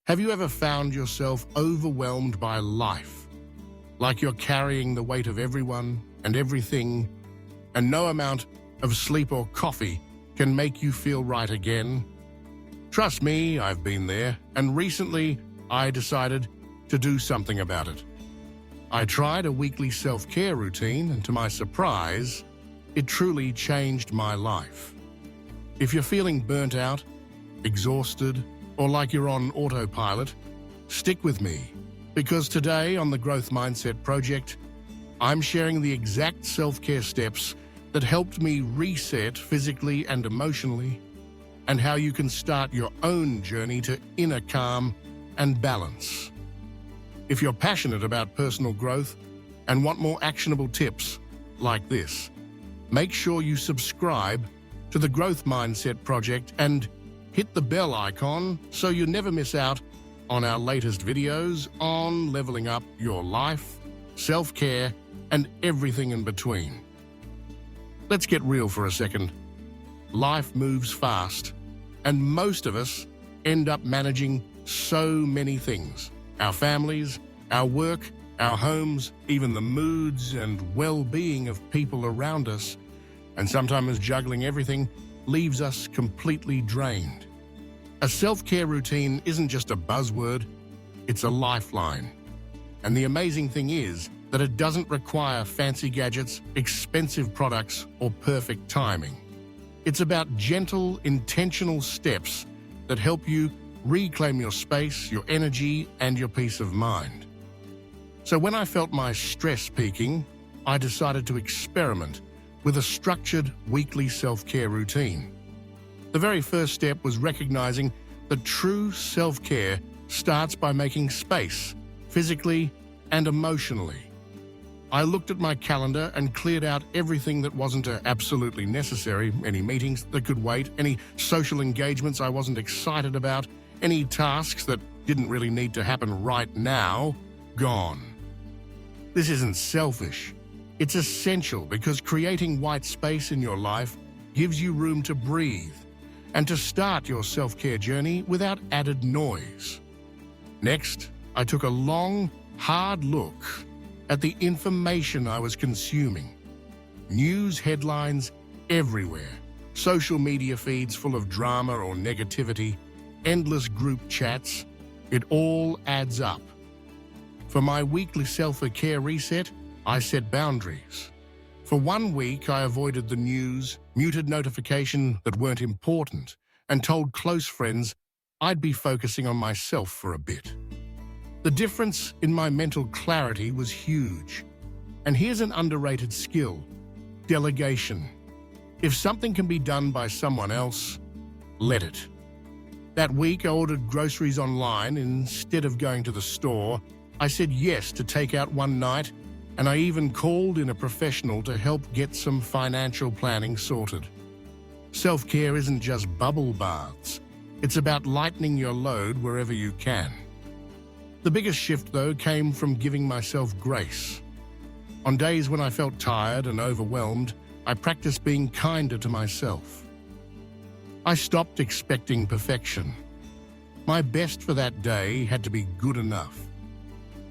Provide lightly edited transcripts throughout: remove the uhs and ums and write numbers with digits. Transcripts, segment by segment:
Have you ever found yourself overwhelmed by life? Like you're carrying the weight of everyone and everything, and no amount of sleep or coffee can make you feel right again? Trust me, I've been there, and recently I decided to do something about it. I tried a weekly self-care routine, and to my surprise, it truly changed my life. If you're feeling burnt out, exhausted, or like you're on autopilot, stick with me, because today on the Growth Mindset Project, I'm sharing the exact self-care steps that helped me reset physically and emotionally, and how you can start your own journey to inner calm and balance. If you're passionate about personal growth and want more actionable tips like this, make sure you subscribe to the Growth Mindset Project and hit the bell icon so you never miss out on our latest videos on leveling up your life, self-care, and everything in between. Let's get real for a second. Life moves fast, and most of us end up managing so many things. Our families, our work, our homes, even the moods and well-being of people around us, and sometimes juggling everything leaves us completely drained. A self-care routine isn't just a buzzword, it's a lifeline. And the amazing thing is that it doesn't require fancy gadgets, expensive products, or perfect timing. It's about gentle, intentional steps that help you reclaim your space, your energy, and your peace of mind. So when I felt my stress peaking, I decided to experiment with a structured weekly self-care routine. The very first step was recognizing that true self-care starts by making space, physically and emotionally. I looked at my calendar and cleared out everything that wasn't absolutely necessary, any meetings that could wait, any social engagements I wasn't excited about, any tasks that didn't really need to happen right now, gone. This isn't selfish. It's essential because creating white space in your life gives you room to breathe and to start your self-care journey without added noise. Next, I took a long, hard look at the information I was consuming. News headlines everywhere, social media feeds full of drama or negativity, endless group chats. It all adds up. For my weekly self-care reset, I set boundaries. For 1 week, I avoided the news, muted notifications that weren't important, and told close friends I'd be focusing on myself for a bit. The difference in my mental clarity was huge. And here's an underrated skill: delegation. If something can be done by someone else, let it. That week, I ordered groceries online instead of going to the store. I said yes to takeout one night, and I even called in a professional to help get some financial planning sorted. Self-care isn't just bubble baths. It's about lightening your load wherever you can. The biggest shift, though, came from giving myself grace. On days when I felt tired and overwhelmed, I practiced being kinder to myself. I stopped expecting perfection. My best for that day had to be good enough,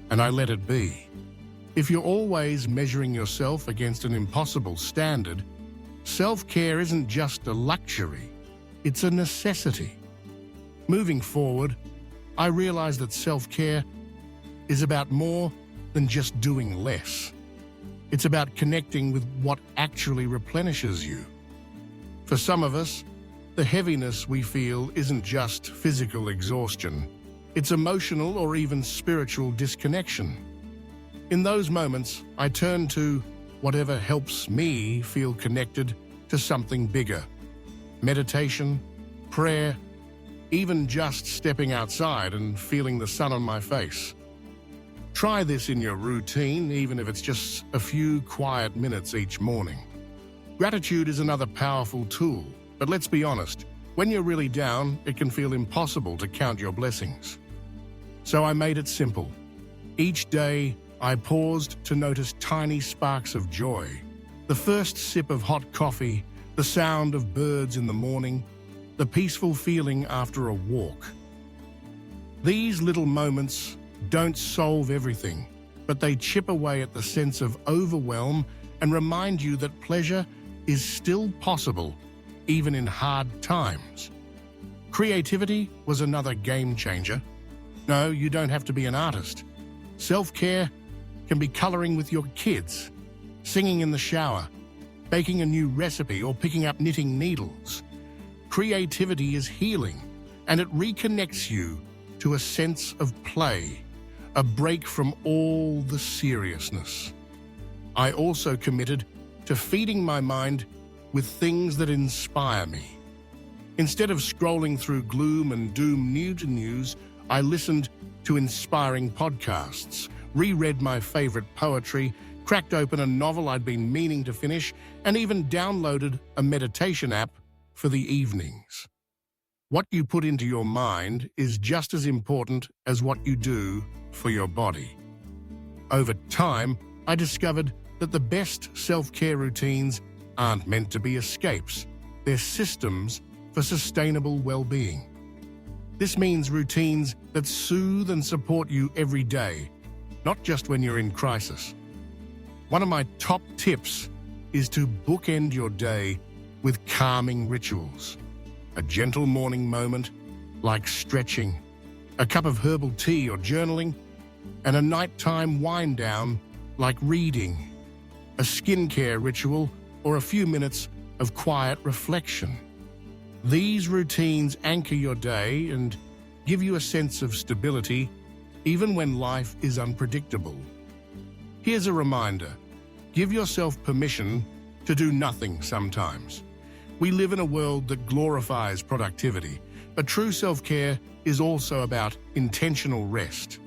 and I let it be. If you're always measuring yourself against an impossible standard, self-care isn't just a luxury, it's a necessity. Moving forward, I realized that self-care is about more than just doing less. It's about connecting with what actually replenishes you. For some of us, the heaviness we feel isn't just physical exhaustion, it's emotional or even spiritual disconnection. In those moments, I turn to whatever helps me feel connected to something bigger. Meditation, prayer, even just stepping outside and feeling the sun on my face. Try this in your routine, even if it's just a few quiet minutes each morning. Gratitude is another powerful tool, but let's be honest, when you're really down, it can feel impossible to count your blessings. So I made it simple. Each day, I paused to notice tiny sparks of joy. The first sip of hot coffee, the sound of birds in the morning, the peaceful feeling after a walk. These little moments don't solve everything, but they chip away at the sense of overwhelm and remind you that pleasure is still possible, even in hard times. Creativity was another game changer. No, you don't have to be an artist. Self-care can be coloring with your kids, singing in the shower, baking a new recipe, or picking up knitting needles. Creativity is healing, and it reconnects you to a sense of play, a break from all the seriousness. I also committed to feeding my mind with things that inspire me. Instead of scrolling through gloom and doom news, I listened to inspiring podcasts, reread my favorite poetry, cracked open a novel I'd been meaning to finish, and even downloaded a meditation app for the evenings. What you put into your mind is just as important as what you do for your body. Over time, I discovered that the best self-care routines aren't meant to be escapes. They're systems for sustainable well-being. This means routines that soothe and support you every day, not just when you're in crisis. One of my top tips is to bookend your day with calming rituals. A gentle morning moment, like stretching, a cup of herbal tea or journaling, and a nighttime wind down, like reading, a skincare ritual, or a few minutes of quiet reflection. These routines anchor your day and give you a sense of stability, even when life is unpredictable. Here's a reminder: give yourself permission to do nothing sometimes. We live in a world that glorifies productivity, but true self-care is also about intentional rest.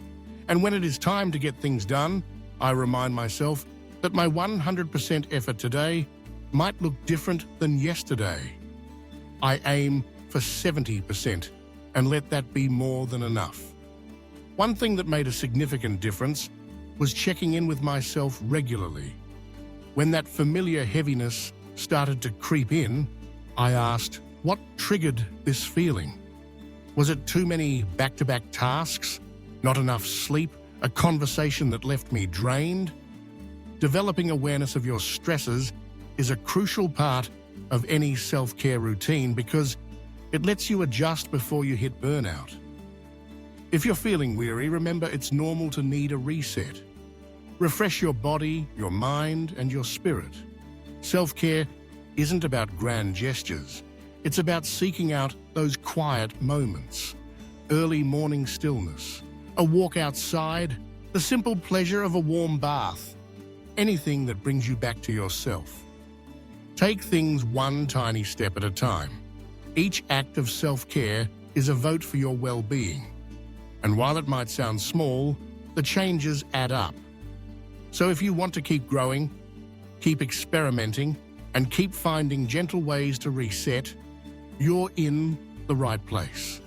And when it is time to get things done, I remind myself that my 100% effort today might look different than yesterday. I aim for 70% and let that be more than enough. One thing that made a significant difference was checking in with myself regularly. When that familiar heaviness started to creep in, I asked, what triggered this feeling? Was it too many back-to-back tasks? Not enough sleep? A conversation that left me drained? Developing awareness of your stresses is a crucial part of any self-care routine because it lets you adjust before you hit burnout. If you're feeling weary, remember it's normal to need a reset. Refresh your body, your mind, and your spirit. Self-care isn't about grand gestures. It's about seeking out those quiet moments. Early morning stillness, a walk outside, the simple pleasure of a warm bath. Anything that brings you back to yourself. Take things one tiny step at a time. Each act of self-care is a vote for your well-being. And while it might sound small, the changes add up. So if you want to keep growing, keep experimenting, and keep finding gentle ways to reset, you're in the right place.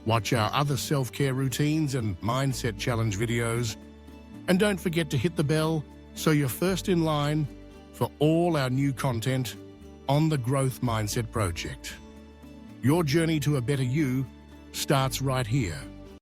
Watch our other self-care routines and mindset challenge videos. And don't forget to hit the bell so you're first in line for all our new content on the Growth Mindset Project. Your journey to a better you starts right here.